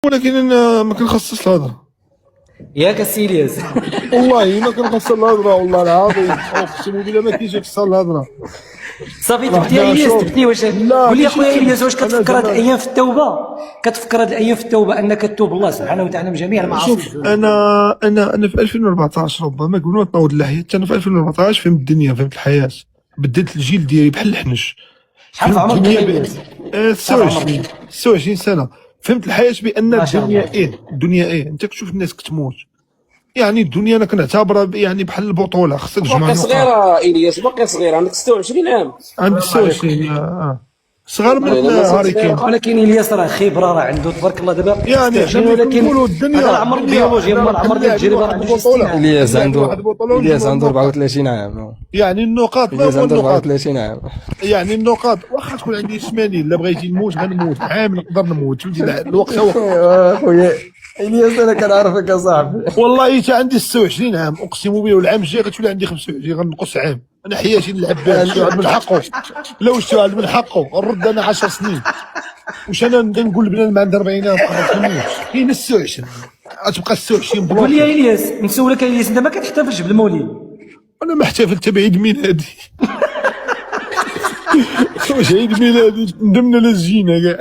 ولكن انا ما كنخصصش الهضره. ياك السي الياس. والله ما كنخصص الهضره، والله العظيم اقسم بالله ما كاينش خصها الهضره. صافي راه تبتي يا حنا الياس، شوف، تبتي واش لا قول لي ماشي اخويا الياس، واش انا كتفكر هاد زعما الايام في التوبه؟ كتفكر هاد الايام في التوبه انك تتوب الله سبحانه وتعالى من جميع المعاصي شوف، والذنوب؟ انا في 2014 ربما قبل ما تنوض اللحيه، حتى انا في 2014 فهمت الدنيا، فهمت الحياه، بدلت الجيل ديالي بحال الحنش. شحال في فهمت عمرك الدنيا يا الياس؟ شحال في 26 عمرك؟ 26 سنه. فهمت الحياه بان ما شاء الله. الدنيا انت كتشوف الناس كتموت. يعني الدنيا انا كنعتبرها يعني بحال البطوله، خصك تجمع باقي النقاط. صغيرة إلياس، باقي صغير، عندك 26 عام. عندي 26 صغار من الله مازال هاري صغيرة. كين. ولكن الياس راه خبره، راه عنده تبارك الله دابا يعني حنا 26، ملي ولكن كنقولوا هذا العمر الدنيا البيولوجي، حنا اما راه العمر بحال ديال لاعبين التجربه راه واحد عنده شي 60 البطوله، عام. الياس لاعبين عنده واحد البطوله الياس ونجمعوا عنده النقاط. 34 عام. يعني النقاط ما الياس هو عنده النقاط. 34 عام. يعني النقاط واخا تكون عندي 80، الا بغيتي نموت غنموت، عام نقدر نموت، فهمتي الوقت هو. ايوا خويا الياس انا كنعرفك اصاحبي. والله حتى عندي 26 عام، اقسم بالله، والعام الجاي غتولي عندي 25، غنقص عام. انا حياتي نلعب بها، شي واحد من حقه، لا واش شي واحد من حقه نرد انا 10 سنين. واش انا نبدا نقول لبنان ما عندها 40 عام ما تفهمنيش، كاين 26 غتبقى 26 قول لي يا بلوكي. الياس، نسولك يا الياس، انت ما كتحتفلش بالمولد؟ انا ما احتفلت بعيد ميلادي. واش عيد ميلادي ندمنا لا زينه كاع.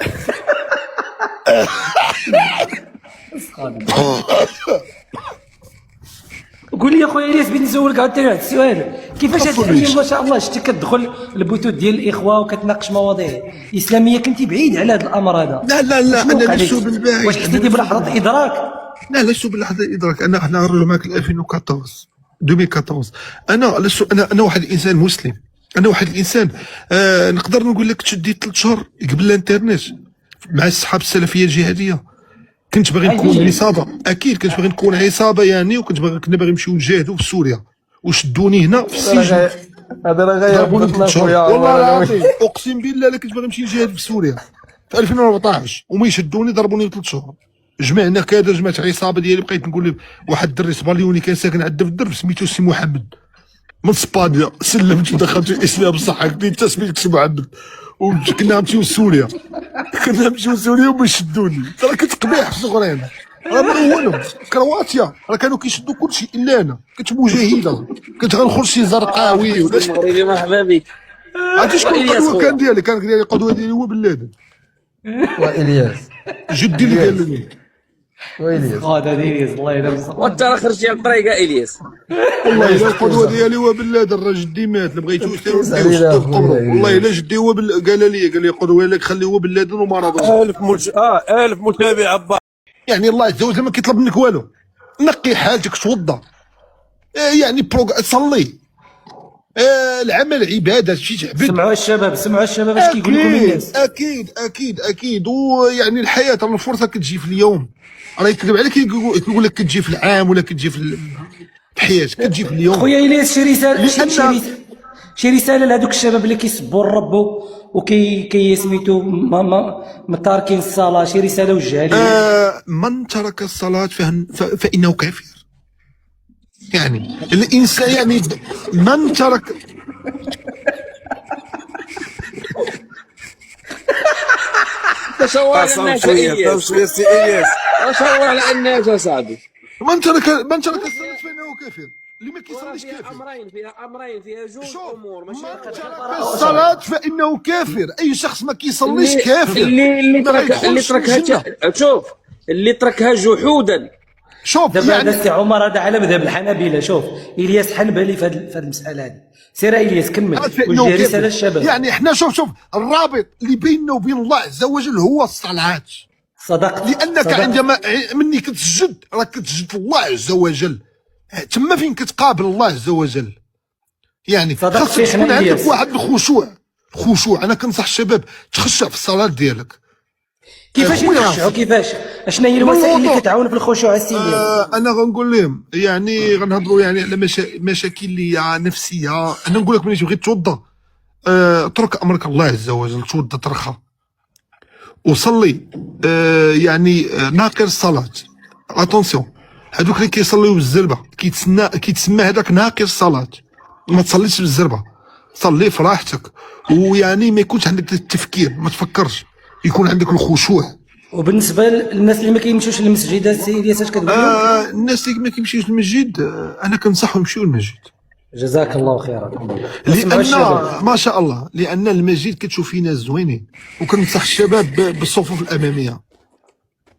قول لي يا خويا الياس، بغيت نسولك عاوتاني واحد السؤال، كيفاش هاد الايام ما شاء الله شتي كتدخل البثوث ديال الاخوه وكتناقش مواضيع اسلاميه، كنتي بعيد على هذا الامر هذا؟ لا لا لا، شنو انا وقع لك؟ لست بالباعد. واش حسيتي بلحظه ادراك؟ لا لست بلحظه ادراك. انا غنرجع معك ل 2014. انا لست، انا واحد الانسان مسلم. انا واحد الانسان نقدر نقول لك تشديت 3 شهور قبل الانترنت مع الصحاب السلفيه الجهاديه. كنت باغي نكون عجيب. عصابه، اكيد كنت باغي نكون عصابه يعني، كنا باغي نمشيو نجاهدوا في سوريا، وشدوني هنا في السجن. هذا راه ضربوني غيربطنا 3 شهور خويا والله عمر. العظيم، اقسم بالله لا كنت باغي نمشي نجاهد في سوريا في 2014، وما يشدوني ضربوني 3 شهور. جمعنا كذا، جمعت عصابه ديالي، بقيت نقول واحد الدري صباليوني كان ساكن عندنا في الدرب سميتو سي محمد من اسبانيا، سلمت ودخلت الاسلام بصح، قلت لي انت سميتك سي محمد، وكنا نمشيو لسوريا. وما يشدوني، راه كنت قبيح في صغرين، راه من اولهم كرواتيا راه كانوا كيشدوا كلشي الا انا، كنت مجاهده، كنت غنخرج شي زرقاوي ولا شي. المغربي مرحبا بك. عرفتي شكون إلياس القدوه خويا. كان ديالي؟ كان ديالي القدوه ديالي هو بن لادن، والياس جدي اللي قال لي. والياس هذا الياس الله يلاه. وانت راه خرجتي على الطريقة إلياس. والله الا القدوه ديالي هو بن لادن، راه جدي مات، لا بغيتو كيس علينا شدو في قبره. خويا والله إلياس. الا جدي هو قال لي قدوه لك خلي هو بن لادن ومارادونا. ألف متابع با. يعني الله عز وجل ما كيطلب منك والو، نقي حالتك، توضا، يعني صلي، العمل عباده، شي تعبد. سمعوا الشباب، سمعوا الشباب اش كيقول لكم الناس. اكيد ويعني الحياه راه الفرصه كتجي في اليوم، راه يكذب عليك يقول لك كتجي في العام ولا كتجي في الحياه، كتجي في اليوم. خويا الياس، شي رساله، لأن- شي رساله لهذوك الشباب اللي كيسبوا الرب وكي سميتو ما تاركين الصلاه، شي رساله وجهها لهم. من ترك الصلاه فانه كافر. يعني الانسان يعني من ترك. تشوه على صام الناس شوية إلياس. شوية سي إلياس. تشوه على الناس يا صاحبي. من ترك الصلاه فانه كافر. اللي ما كيصليش فيها كافر. أمرين، فيها جوج شوف، أمور، من ماشي ترك الصلاة فإنه كافر. أي شخص ما كيصليش كافر. اللي ما تركها، اللي غيدخلش تركها الجنة. شوف، اللي تركها جحودا. شوف دابا هذا يعني السي عمر هذا على مذهب الحنابلة. شوف الياس حنبلي في هذه المساله هذه. سير الياس كمل فإنه وجه كافر. رساله للشباب. يعني احنا شوف الرابط اللي بيننا وبين الله عز وجل هو الصلاة. صدقت. لأنك صدقت. عندما مني كتسجد راك كتسجد الله عز وجل، تما فين كتقابل الله عز وجل. يعني صدقت خاصك شيخنا تكون عندك إلياس. واحد الخشوع. أنا كنصح الشباب تخشع في الصلاة ديالك. كيفاش خويا يخشعوا؟ كيفاش؟ اشنا هي الوسائل اللي بالوضوء. كتعاون في الخشوع السي الياس؟ انا غنقول لهم يعني غنهضروا يعني على مشاكل اللي نفسيه. انا نقول لك ملي تبغي توضا، اترك امرك الله عز وجل، توضا ترخى وصلي، يعني ناقر الصلاه. اتونسيون، هذوك اللي كيصليو بالزربه كيتسمى هذاك ناقر الصلاه. ما تصليش بالزربه، صلي في راحتك، ويعني ما يكونش عندك التفكير، ما تفكرش، يكون عندك الخشوع. وبالنسبه للناس اللي ما كيمشيوش للمسجد السي الياس اش كتقول لهم؟ الناس اللي ما كيمشيوش للمسجد، انا كنصحهم يمشيو للمسجد. جزاك الله خيرا. لان ما شاء الله، لان المسجد كتشوف فيه ناس زوينين، وكنصح الشباب بالصفوف الاماميه.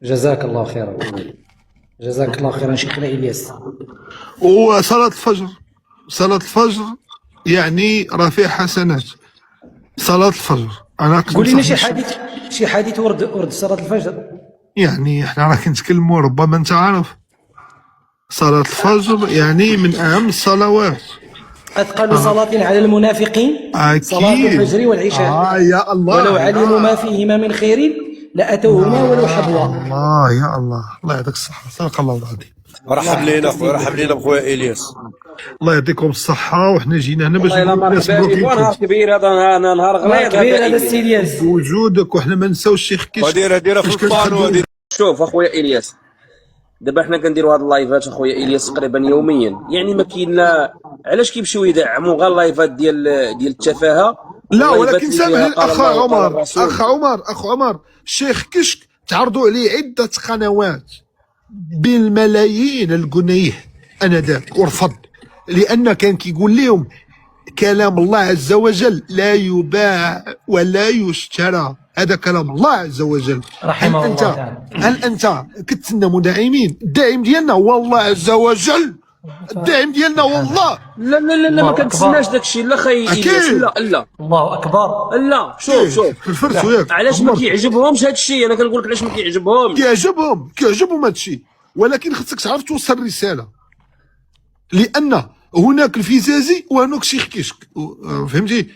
جزاك الله خيرا. جزاك الله خيرا شيخنا الياس. وصلاه الفجر، صلاه الفجر يعني راه فيها حسنات. صلاه الفجر انا قول لنا شي حديث ورد صلاه الفجر. يعني احنا راه كنتكلموا، ربما انت عارف صلاه الفجر يعني من اهم الصلوات. أثقل صلاة على المنافقين أكيد. صلاة الفجر والعشاء. يا الله، ولو علموا ما فيهما من خير لأتوهما ولو حبوا. الله يا الله يعطيك الصحة، صدق الله العظيم. رحب لينا خويا، رحب لينا بخويا الياس. الله يعطيكم الصحة، وحنا جينا هنا باش والله الا مرحبا بك، نهار كبير هذا، نهار غليظ كبير هذا إلياس. السي الياس. بوجودك، وحنا ما نساوش الشيخ كيش. وديرها في البانو. شوف اخويا الياس، دابا حنا كنديروا هاد اللايفات اخويا الياس تقريبا يوميا، يعني ما كاين لا علاش كيمشيو يدعموا غير اللايفات ديال التفاهه. لا اللايفات ولكن اللي سامح فيها قال اخ الله وقال عمر، الرسول. اخ عمر، الشيخ كشك تعرضوا عليه عدة قنوات بالملايين الجنيه انذاك، ورفض، لان كان كيقول لهم كلام الله عز وجل لا يباع ولا يشترى، هذا كلام الله عز وجل. رحمه الله تعالى. هل انت كتسنى مداعمين؟ الداعم ديالنا هو الله عز وجل، الداعم ديالنا هو الله. لا لا لا, لا ما كنتسناش داك الشيء، لا خي الياس، لا لا الله أكبر. لا. شوف في الفرس وياك علاش ما كيعجبهمش هذا الشيء، انا كنقول لك علاش ما كيعجبهمش. كيعجبهم هذا الشيء، ولكن خصك تعرف توصل الرساله، لان هناك الفيزازي وهناك شيخ كيشك، فهمتي؟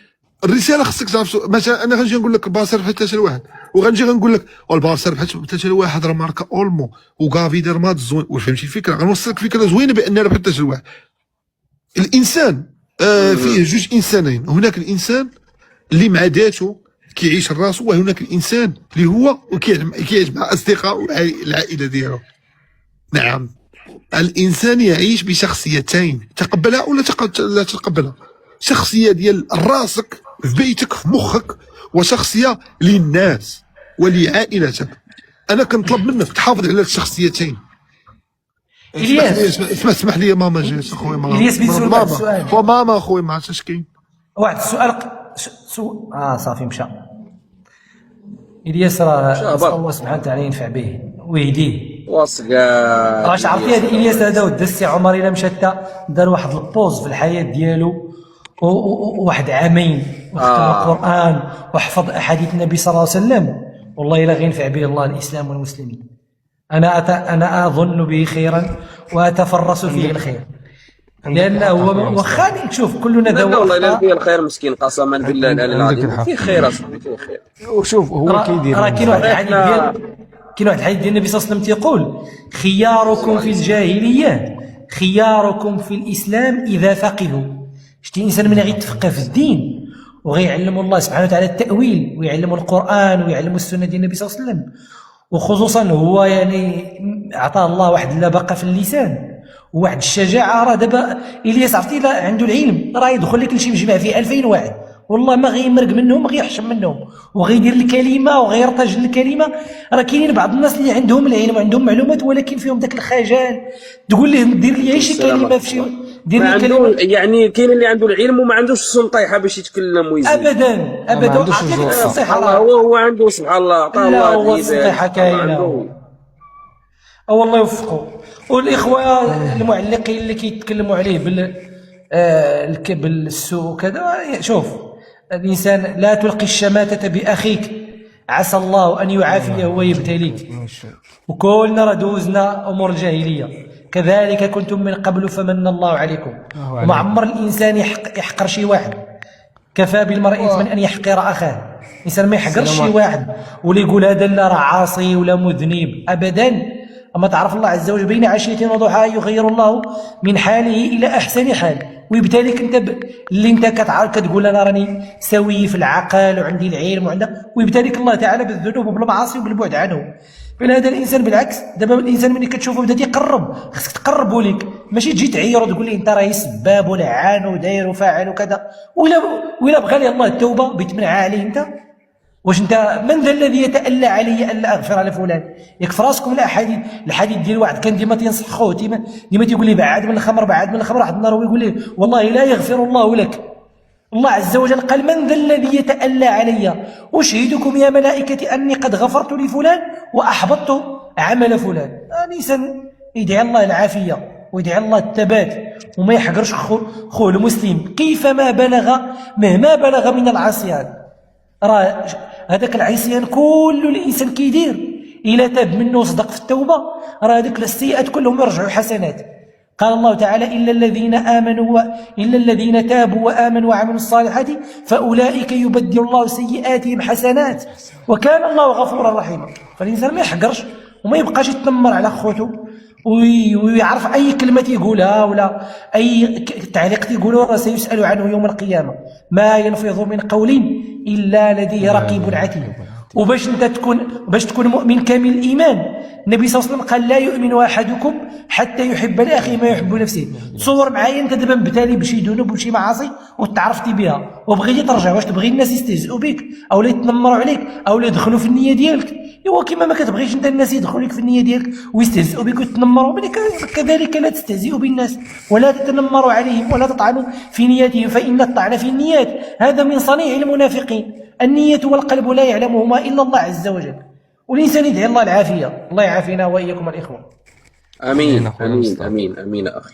الرساله خصك تعرف. مثلا انا غنجي نقول لك الباص ربح 3-1، وغنجي غنقول لك الباص ربح 3-1 راه ماركه اولمو وغافي دار مات زوين، فهمتي الفكره؟ غنوصل لك فكره زوينه بان ربح 3-1. الانسان فيه جوج انسانين، هناك الانسان اللي مع ذاته كيعيش راسو، وهناك الانسان اللي هو كيعيش مع اصدقائه العائله ديالو. نعم، الانسان يعيش بشخصيتين، تقبلها ولا لا تقبلها. شخصيه ديال راسك في بيتك في مخك، وشخصيه للناس ولعائلتك. انا كنطلب منك تحافظ على الشخصيتين. الياس اسمح لي، ماما جات اخويا، ماما الياس بيسول واحد السؤال. وماما اخويا ما عرفتش كاين واحد السؤال صافي مشى. الياس راه نسال الله سبحانه وتعالى ينفع به ويهديه. واصقا واش عرفتي هذا الياس هذا ودى السي عمر الا مشى دار واحد البوز في الحياه ديالو، وواحد عامين وختم القران وحفظ احاديث النبي صلى الله عليه وسلم، والله الا غينفع به الله الاسلام والمسلمين. انا اظن به خيرا واتفرس فيه الخير، لانه هو واخا شوف كلنا لا ذوق. والله الا فيه الخير مسكين، قسما بالله العلي العظيم فيه خير اصاحبي، فيه خير. وشوف هو كيدير، راه كاين واحد الحديث ديال النبي صلى الله عليه وسلم تيقول خياركم في الجاهليه خياركم في الاسلام اذا فقهوا. شتي الانسان من غيتفقه في الدين وغيعلم الله سبحانه وتعالى التاويل ويعلم القران ويعلم السنه ديال النبي صلى الله عليه وسلم، وخصوصا هو يعني عطاه الله واحد اللبقه في اللسان وواحد الشجاعه. راه دابا الياس عرفتي لا عنده العلم، راه يدخل لك لشي مجمع فيه 2000 واحد والله ما غيمرق منهم، ما غيحشم منهم، وغيدير الكلمه وغيرتجل الكلمه. راه كاينين بعض الناس اللي عندهم العلم وعندهم معلومات ولكن فيهم داك الخجل، تقول ليه دير لي شي كلمه في شي دير لي كلمه. يعني كاين اللي عنده العلم وما عندوش السلطيحه باش يتكلم ويزيد. ابدا عطيك النصيحه، هو عنده سبحان الله عطاه الله. لا هو النصيحه كاينه، والله يوفقه. والاخوه المعلقين اللي كيتكلموا عليه بالسوء وكذا، شوف الانسان لا تلقي الشماتة باخيك عسى الله ان يعافيه ويبتليك. وكلنا راه دوزنا امور الجاهليه كذلك كنتم من قبل فمن الله عليكم. وما عمر الانسان يحقر شي واحد، كفى بالمرء اثما ان يحقر اخاه. الانسان ما يحقرش شي واحد ولا يقول هذا لا راه عاصي ولا مذنب ابدا. اما تعرف الله عز وجل بين عشية وضحاها يغير الله من حاله الى احسن حال، ويبتليك انت اللي انت كتقول انا راني سوي في العقل وعندي العلم ويبتليك الله تعالى بالذنوب وبالمعاصي وبالبعد عنه. فهذا الانسان بالعكس، دابا الانسان ملي كتشوفه بدا تيقرب خصك تقربوا ليك، ماشي تجي تعير وتقول لي انت راهي سباب ولعان وداير وفاعل وكذا، ولا بغى لي الله التوبه بيتمنع عليه انت. واش انت من ذا الذي يتألى علي الا اغفر لفلان؟ يكفي راسكم الحديث ديال واحد كان ديما تينصح خوه، ديما تيقول لي بعد من الخمر بعد من الخمر، واحد النهار هو يقول لي والله لا يغفر الله لك. الله عز وجل قال من ذا الذي يتألى علي؟ أشهدكم يا ملائكتي أني قد غفرت لفلان وأحبطت عمل فلان. الإنسان يدعي الله العافية ويدعي الله الثبات وما يحقرش خوه المسلم كيفما بلغ، مهما بلغ من العصيان. راه هذاك العصيان كل الإنسان كيدير إلا تاب منه وصدق في التوبة، راه هذوك السيئات كلهم يرجعوا حسنات. قال الله تعالى إلا الذين تابوا وآمنوا وعملوا الصالحات فأولئك يبدل الله سيئاتهم حسنات وكان الله غفورا رحيما. فالإنسان ما يحقرش وما يبقاش يتنمر على خوته ويعرف أي كلمة يقولها ولا أي تعليق يقوله راه سيسأل عنه يوم القيامة. ما يلفظ من قول إلا لديه رقيب عتيد. وباش انت تكون مؤمن كامل الايمان، النبي صلى الله عليه وسلم قال لا يؤمن احدكم حتى يحب لاخيه ما يحب نفسه. تصور معايا انت دابا مبتلي بشي ذنوب وشي معاصي وتعرفتي بها وبغيتي ترجع، واش تبغي الناس يستهزئوا بك او لا يتنمروا عليك او لا يدخلوا في النيه ديالك؟ ايوا كما ما كتبغيش انت الناس يدخلوا لك في النيه ديالك ويستهزئوا بك ويتنمروا، كذلك لا تستهزئوا بالناس ولا تتنمروا عليهم ولا تطعنوا في نياتهم، فان الطعن في النيات هذا من صنيع المنافقين. النية والقلب لا يعلمهما إلا الله عز وجل، والإنسان يدعي الله العافية. الله يعافينا وإياكم الإخوة. آمين آمين آمين آمين أخي.